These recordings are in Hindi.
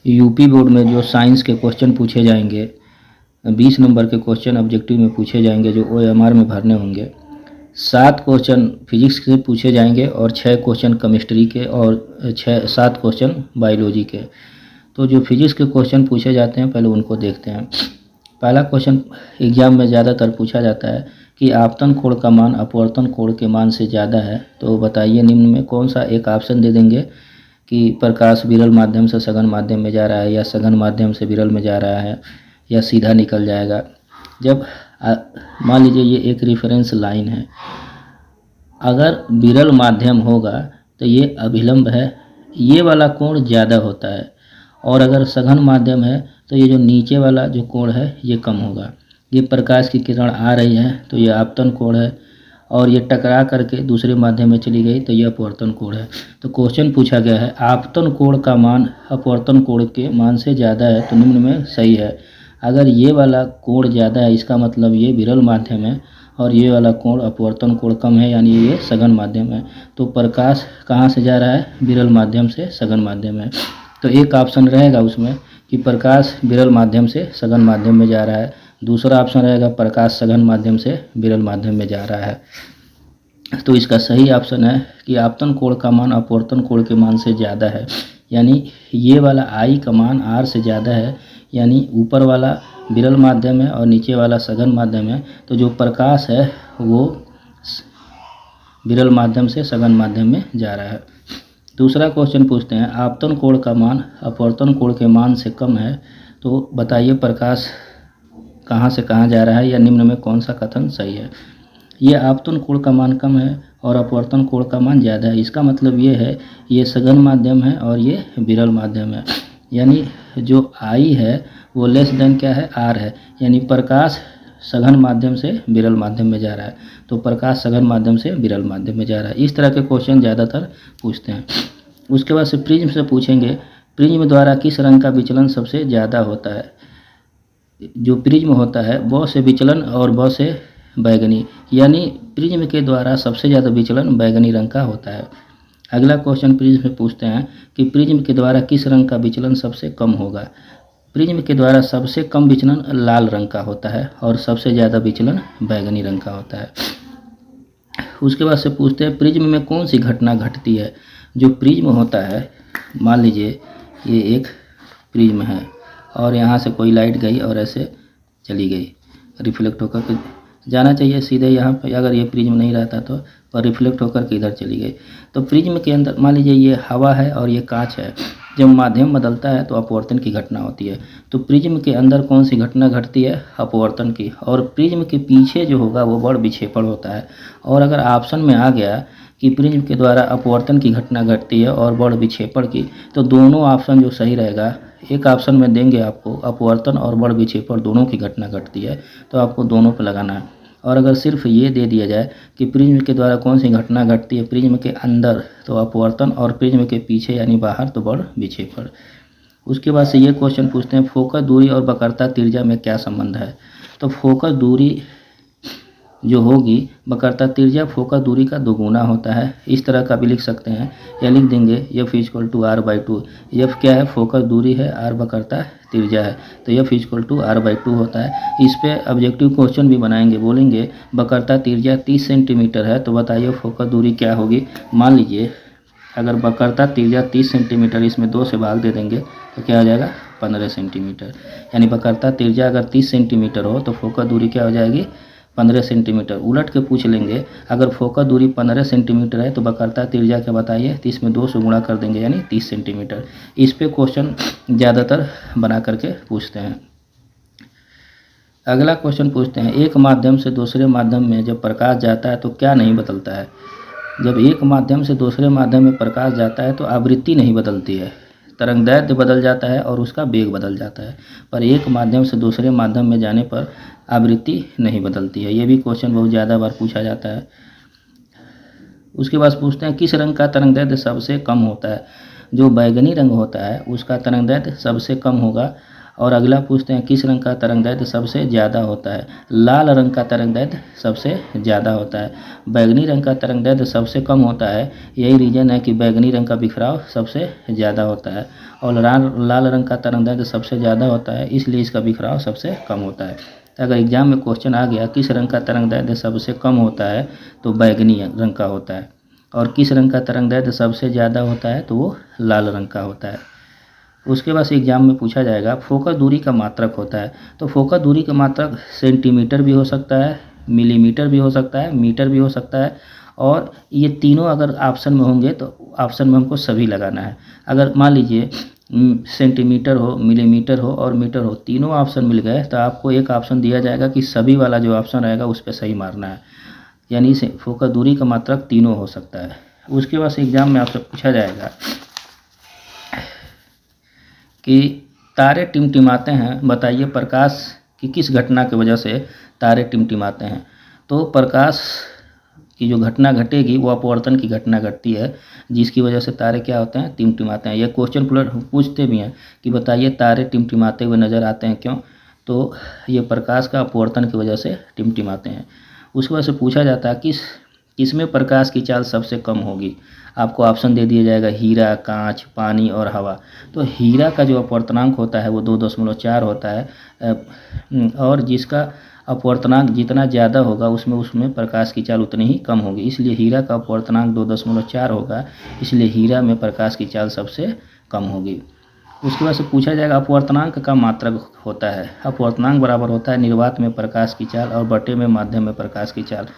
यूपी बोर्ड में जो साइंस के क्वेश्चन पूछे जाएंगे, 20 नंबर के क्वेश्चन ऑब्जेक्टिव में पूछे जाएंगे जो OMR में भरने होंगे। 7 क्वेश्चन फिजिक्स से पूछे जाएंगे और 6 क्वेश्चन केमिस्ट्री के और 7 क्वेश्चन बायोलॉजी के। तो जो फिजिक्स के क्वेश्चन पूछे जाते हैं पहले उनको देखते हैं। पहला क्वेश्चन एग्जाम में ज़्यादातर पूछा जाता है कि आपतन कोण का मान अपवर्तन कोण के मान से ज़्यादा है, तो बताइए निम्न में कौन सा एक ऑप्शन दे देंगे कि प्रकाश विरल माध्यम से सघन माध्यम में जा रहा है, या सघन माध्यम से विरल में जा रहा है, या सीधा निकल जाएगा। जब मान लीजिए ये एक रेफरेंस लाइन है, अगर विरल माध्यम होगा तो ये अभिलंब है, ये वाला कोण ज़्यादा होता है, और अगर सघन माध्यम है तो ये जो नीचे वाला जो कोण है ये कम होगा। ये प्रकाश की किरण आ रही है तो ये आपतन कोण है, और ये टकरा करके दूसरे माध्यम में चली गई तो ये अपवर्तन कोण है। तो क्वेश्चन पूछा गया है आपतन कोण का मान अपवर्तन कोण के मान से ज़्यादा है, तो निम्न में सही है। अगर ये वाला कोण ज़्यादा है इसका मतलब ये विरल माध्यम है, और ये वाला कोण अपवर्तन कोण कम है, यानी ये सघन माध्यम है। तो प्रकाश कहाँ से जा रहा है? विरल माध्यम से सघन माध्यम है। तो एक ऑप्शन रहेगा उसमें कि प्रकाश विरल माध्यम से सघन माध्यम में जा रहा है। दूसरा ऑप्शन रहेगा प्रकाश सघन माध्यम से विरल माध्यम में जा रहा है। तो इसका सही ऑप्शन है कि आपतन कोण का मान अपवर्तन कोण के मान से ज़्यादा है, यानी ये वाला I का मान R से ज़्यादा है, यानी ऊपर वाला विरल माध्यम है और नीचे वाला सघन माध्यम है। तो जो प्रकाश है वो विरल माध्यम से सघन माध्यम में जा रहा है। दूसरा क्वेश्चन पूछते हैं आपतन कोण का मान अपवर्तन कोण के मान से कम है, तो बताइए प्रकाश कहाँ से कहाँ जा रहा है, या निम्न में कौन सा कथन सही है। ये आपतन कोण का मान कम है और अपवर्तन कोण का मान ज़्यादा है, इसका मतलब ये है ये सघन माध्यम है और ये विरल माध्यम है, यानी जो I है वो लेस देन क्या है? R है, यानी प्रकाश सघन माध्यम से विरल माध्यम में जा रहा है, तो प्रकाश सघन माध्यम से विरल माध्यम में जा रहा है। इस तरह के क्वेश्चन ज़्यादातर पूछते हैं। उसके बाद से प्रिज्म से पूछेंगे प्रिज्म द्वारा किस रंग का विचलन सबसे ज़्यादा होता है। जो प्रिज्म होता है वह से विचलन और वह से बैगनी, यानी प्रिज्म के द्वारा सबसे ज़्यादा विचलन बैगनी रंग का होता है। अगला क्वेश्चन प्रिज्म से पूछते हैं कि प्रिज्म के द्वारा किस रंग का विचलन सबसे कम होगा। प्रिज्म के द्वारा सबसे कम विचलन लाल रंग का होता है और सबसे ज़्यादा विचलन बैगनी रंग का होता है। उसके बाद से पूछते हैं प्रिज्म में कौन सी घटना घटती है। जो प्रिज्म होता है, मान लीजिए ये एक प्रिज्म है और यहाँ से कोई लाइट गई और ऐसे चली गई, रिफ्लेक्ट होकर के जाना चाहिए सीधे यहाँ पे, अगर ये प्रिज्म नहीं रहता तो, पर रिफ्लेक्ट होकर के इधर चली गई। तो प्रिज्म के अंदर मान लीजिए ये हवा है और ये कांच है, जब माध्यम बदलता है तो अपवर्तन की घटना होती है। तो प्रिज्म के अंदर कौन सी घटना घटती है? अपवर्तन की। और प्रिज्म के पीछे जो होगा वो बड़ विक्षेपण होता है। और अगर ऑप्शन में आ गया कि प्रिज्म के द्वारा अपवर्तन की घटना घटती है और बड़ विक्षेपण की, तो दोनों ऑप्शन जो सही रहेगा, एक ऑप्शन में देंगे आपको अपवर्तन और बड़ विक्षेपण दोनों की घटना घटती है, तो आपको दोनों पे लगाना है। और अगर सिर्फ ये दे दिया जाए कि प्रिज्म के द्वारा कौन सी घटना घटती है प्रिज्म के अंदर, तो अपवर्तन, और प्रिज्म के पीछे यानी बाहर तो बड़ विक्षेपण। उसके बाद से ये क्वेश्चन पूछते हैं फोकस दूरी और वक्रता त्रिज्या में क्या संबंध है। तो फोकस दूरी जो होगी वक्रता त्रिज्या फोकस दूरी का दोगुना होता है। इस तरह का भी लिख सकते हैं, या लिख देंगे F equal to R/2। F क्या है? फोकस दूरी है, R वक्रता त्रिज्या है, तो F इक्वल टू R/2 होता है। इस पे ऑब्जेक्टिव क्वेश्चन भी बनाएंगे, बोलेंगे वक्रता त्रिज्या 30 सेंटीमीटर है, तो बताइए फोकस दूरी क्या होगी। मान लीजिए अगर वक्रता त्रिज्या 30 सेंटीमीटर, इसमें 2 से भाग दे देंगे तो क्या हो जाएगा? 15 सेंटीमीटर। यानी वक्रता त्रिज्या अगर 30 सेंटीमीटर हो तो फोकस दूरी क्या हो जाएगी? 15 सेंटीमीटर। उलट के पूछ लेंगे अगर फोकस दूरी 15 सेंटीमीटर है तो वक्रता त्रिज्या क्या बताइए, तो इसमें 2 से गुणा कर देंगे यानी 30 सेंटीमीटर। इस पे क्वेश्चन ज़्यादातर बना करके पूछते हैं। अगला क्वेश्चन पूछते हैं एक माध्यम से दूसरे माध्यम में जब प्रकाश जाता है तो क्या नहीं बदलता है। जब एक माध्यम से दूसरे माध्यम में प्रकाश जाता है तो आवृत्ति नहीं बदलती है, तरंगदैर्घ्य बदल जाता है और उसका वेग बदल जाता है, पर एक माध्यम से दूसरे माध्यम में जाने पर आवृत्ति नहीं बदलती है। ये भी क्वेश्चन बहुत ज़्यादा बार पूछा जाता है। उसके बाद पूछते हैं किस रंग का तरंगदैर्घ्य सबसे कम होता है। जो बैगनी रंग होता है उसका तरंगदैर्घ्य सबसे कम होगा, और अगला पूछते हैं किस रंग का तरंगदैर्ध्य सबसे ज़्यादा होता है। लाल रंग का तरंगदैर्ध्य सबसे ज़्यादा होता है। बैगनी रंग का तरंगदैर्ध्य सबसे कम होता है। यही रीज़न है कि बैगनी रंग का बिखराव सबसे ज़्यादा होता है और लाल रंग का तरंगदैर्ध्य सबसे ज़्यादा होता है, इसलिए इसका बिखराव सबसे कम होता है। अगर एग्जाम में क्वेश्चन आ गया किस रंग का तरंगदैर्ध्य सबसे कम होता है तो बैगनी रंग का होता है, और किस रंग का तरंगदैर्ध्य सबसे ज़्यादा होता है तो वो लाल रंग का होता है। उसके बाद एग्जाम में पूछा जाएगा फोकस दूरी का मात्रक होता है। तो फोकस दूरी का मात्रक सेंटीमीटर भी हो सकता है, मिलीमीटर भी हो सकता है, मीटर भी हो सकता है, और ये तीनों अगर ऑप्शन में होंगे तो ऑप्शन में हमको सभी लगाना है। अगर मान लीजिए सेंटीमीटर हो, मिलीमीटर हो और मीटर हो, तीनों ऑप्शन मिल गए तो आपको एक ऑप्शन दिया जाएगा कि सभी वाला जो ऑप्शन रहेगा उस पर सही मारना है, यानी इसे फोकस दूरी का मात्रक तीनों हो सकता है। उसके बाद एग्जाम में आपसे पूछा जाएगा कि तारे टिमटिमाते हैं, बताइए प्रकाश की किस घटना की वजह से तारे टिमटिमाते हैं। तो प्रकाश की जो घटना घटेगी वो अपवर्तन की घटना घटती है, जिसकी वजह से तारे क्या होते हैं, टिमटिमाते हैं। ये क्वेश्चन पूछते भी हैं कि बताइए तारे टिमटिमाते हुए नज़र आते हैं क्यों, तो ये प्रकाश का अपवर्तन की वजह से टिमटिमाते हैं। उसके बाद से पूछा जाता है किसमें प्रकाश की चाल सबसे कम होगी। आपको ऑप्शन दे दिया जाएगा हीरा, कांच, पानी और हवा। तो हीरा का जो अपवर्तनांक होता है वो 2.4 होता है, और जिसका अपवर्तनांक जितना ज़्यादा होगा उसमें प्रकाश की चाल उतनी ही कम होगी, इसलिए हीरा का अपवर्तनांक 2.4 होगा, इसलिए हीरा में प्रकाश की चाल सबसे कम होगी। उसके बाद से पूछा जाएगा अपवर्तनांक का मात्रक होता है। अपवर्तनांक बराबर होता है निर्वात में प्रकाश की चाल और बटे में माध्यम में प्रकाश की चाल।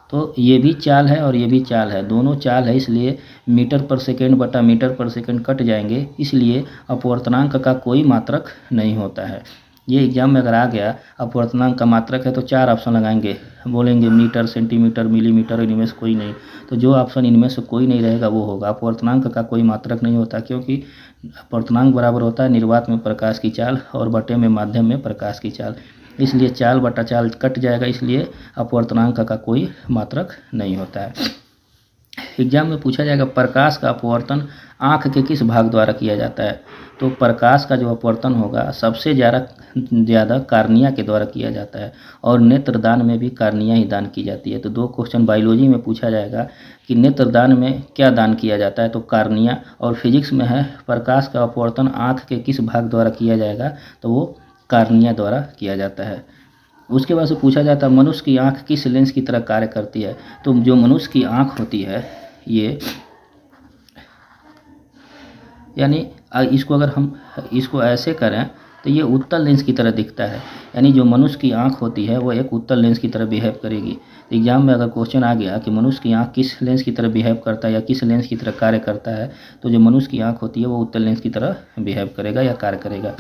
तो ये भी चाल है और ये भी चाल है, दोनों चाल है, इसलिए मीटर पर सेकेंड बटा मीटर पर सेकेंड कट जाएंगे, इसलिए अपवर्तनांक का कोई मात्रक नहीं होता है। ये एग्जाम में अगर आ गया अपवर्तनांक का मात्रक है तो 4 ऑप्शन लगाएंगे, बोलेंगे मीटर, सेंटीमीटर, मिलीमीटर, इनमें से कोई नहीं। तो जो ऑप्शन इनमें से कोई नहीं रहेगा वो होगा। अपवर्तनांक का कोई मात्रक नहीं होता, क्योंकि अपवर्तनांक बराबर होता है निर्वात में प्रकाश की चाल और बटे में माध्यम में प्रकाश की चाल, इसलिए चाल बटा चाल कट जाएगा, इसलिए अपवर्तनांक का कोई मात्रक नहीं होता है। एग्जाम में पूछा जाएगा प्रकाश का अपवर्तन आँख के किस भाग द्वारा किया जाता है। तो प्रकाश का जो अपवर्तन होगा सबसे ज़्यादा कार्निया के द्वारा किया जाता है, और नेत्रदान में भी कार्निया ही दान की जाती है। तो 2 क्वेश्चन बायोलॉजी में पूछा जाएगा कि नेत्रदान में क्या दान किया जाता है, तो कार्निया, और फिजिक्स में है प्रकाश का अपवर्तन आँख के किस भाग द्वारा किया जाएगा, तो वो कार्निया द्वारा किया जाता है। उसके बाद से पूछा जाता है मनुष्य की आँख किस लेंस की तरह कार्य करती है। तो जो मनुष्य की आँख होती है ये, यानी इसको अगर हम इसको ऐसे करें तो ये उत्तल लेंस की तरह दिखता है, यानी जो मनुष्य की आँख होती है वो एक उत्तल लेंस की तरह बिहेव करेगी। एग्जाम में अगर क्वेश्चन आ गया कि मनुष्य की आँख किस लेंस की तरह बिहेव करता है या किस लेंस की तरह कार्य करता है, तो जो मनुष्य की आँख होती है वो उत्तल लेंस की तरह बिहेव करेगा या कार्य करेगा।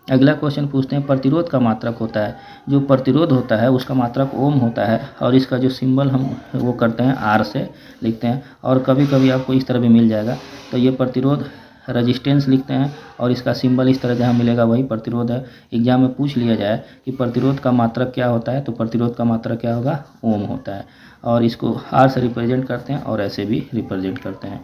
अगला क्वेश्चन पूछते हैं प्रतिरोध का मात्रक होता है। जो प्रतिरोध होता है उसका मात्रक ओम होता है, और इसका जो सिंबल हम वो करते हैं आर से लिखते हैं, और कभी कभी आपको इस तरह भी मिल जाएगा। तो ये प्रतिरोध रेजिस्टेंस लिखते हैं, और इसका सिंबल इस तरह जहाँ मिलेगा वही प्रतिरोध है। एग्जाम में पूछ लिया जाए कि प्रतिरोध का मात्रक क्या होता है, तो प्रतिरोध का मात्रक क्या होगा, ओम होता है, और इसको आर से रिप्रेजेंट करते हैं और ऐसे भी रिप्रेजेंट करते हैं।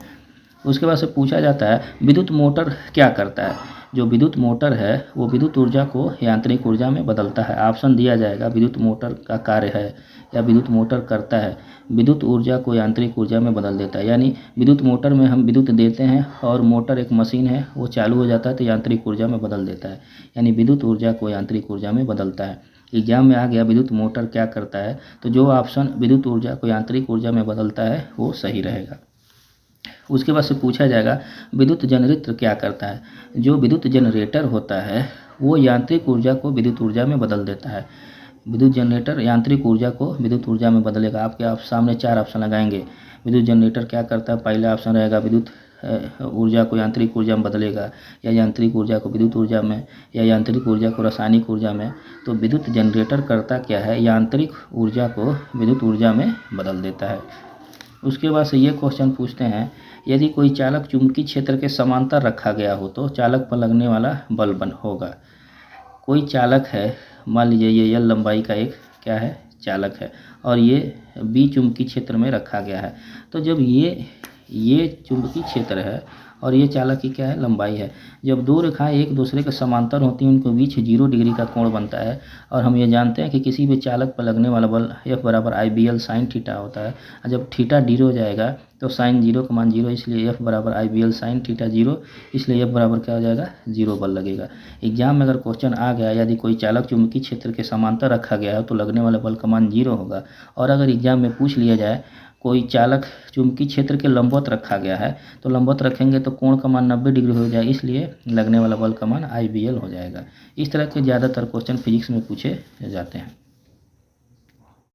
उसके बाद से पूछा जाता है विद्युत मोटर क्या करता है। जो विद्युत मोटर है वो विद्युत ऊर्जा को यांत्रिक ऊर्जा में बदलता है। ऑप्शन दिया जाएगा विद्युत मोटर का कार्य है या विद्युत मोटर करता है विद्युत ऊर्जा को यांत्रिक ऊर्जा में बदल देता है, यानी विद्युत मोटर में हम विद्युत देते हैं और मोटर एक मशीन है वो चालू हो जाता है तो यांत्रिक ऊर्जा में बदल देता है, यानी विद्युत ऊर्जा को यांत्रिक ऊर्जा में बदलता है। एग्जाम में आ गया विद्युत मोटर क्या करता है, तो जो ऑप्शन विद्युत ऊर्जा को यांत्रिक ऊर्जा में बदलता है वो सही रहेगा। उसके बाद से पूछा जाएगा विद्युत जनरेटर क्या करता है। जो विद्युत जनरेटर होता है वो यांत्रिक ऊर्जा को विद्युत ऊर्जा में बदल देता है। विद्युत जनरेटर यांत्रिक ऊर्जा को विद्युत ऊर्जा में बदलेगा। आप सामने 4 ऑप्शन लगाएंगे, विद्युत जनरेटर क्या करता है, पहला ऑप्शन रहेगा विद्युत ऊर्जा को यांत्रिक ऊर्जा में बदलेगा, या यांत्रिक ऊर्जा को विद्युत ऊर्जा में, या यांत्रिक ऊर्जा को रासायनिक ऊर्जा में। तो विद्युत जनरेटर करता क्या है, यांत्रिक ऊर्जा को विद्युत ऊर्जा में बदल देता है। उसके बाद से ये क्वेश्चन पूछते हैं यदि कोई चालक चुंबकीय क्षेत्र के समांतर रखा गया हो तो चालक पर लगने वाला बल बन होगा। कोई चालक है, मान लीजिए ये एल लंबाई का एक क्या है, चालक है, और ये बी चुंबकीय क्षेत्र में रखा गया है। तो जब ये चुंबकीय क्षेत्र है और ये चालक की क्या है, लंबाई है। जब दो रेखाएं एक दूसरे के समांतर होती हैं उनके बीच 0 डिग्री का कोण बनता है। और हम ये जानते हैं कि किसी भी चालक पर लगने वाला बल F बराबर IBL sin थीटा होता है। और जब थीटा 0 हो जाएगा तो साइन 0 का मान 0, इसलिए F बराबर IBL sin थीटा 0, इसलिए F बराबर क्या हो जाएगा, 0 बल लगेगा। एग्जाम में अगर क्वेश्चन आ गया यदि कोई चालक चुंबकीय क्षेत्र के समांतर रखा गया है तो लगने वाला बल का मान 0 होगा। और अगर एग्जाम में पूछ लिया जाए कोई चालक चुंबकीय क्षेत्र के लंबवत रखा गया है तो लंबवत रखेंगे तो कोण का मान 90 डिग्री हो जाए, इसलिए लगने वाला बल का मान IBL हो जाएगा। इस तरह के ज़्यादातर क्वेश्चन फिजिक्स में पूछे जाते हैं।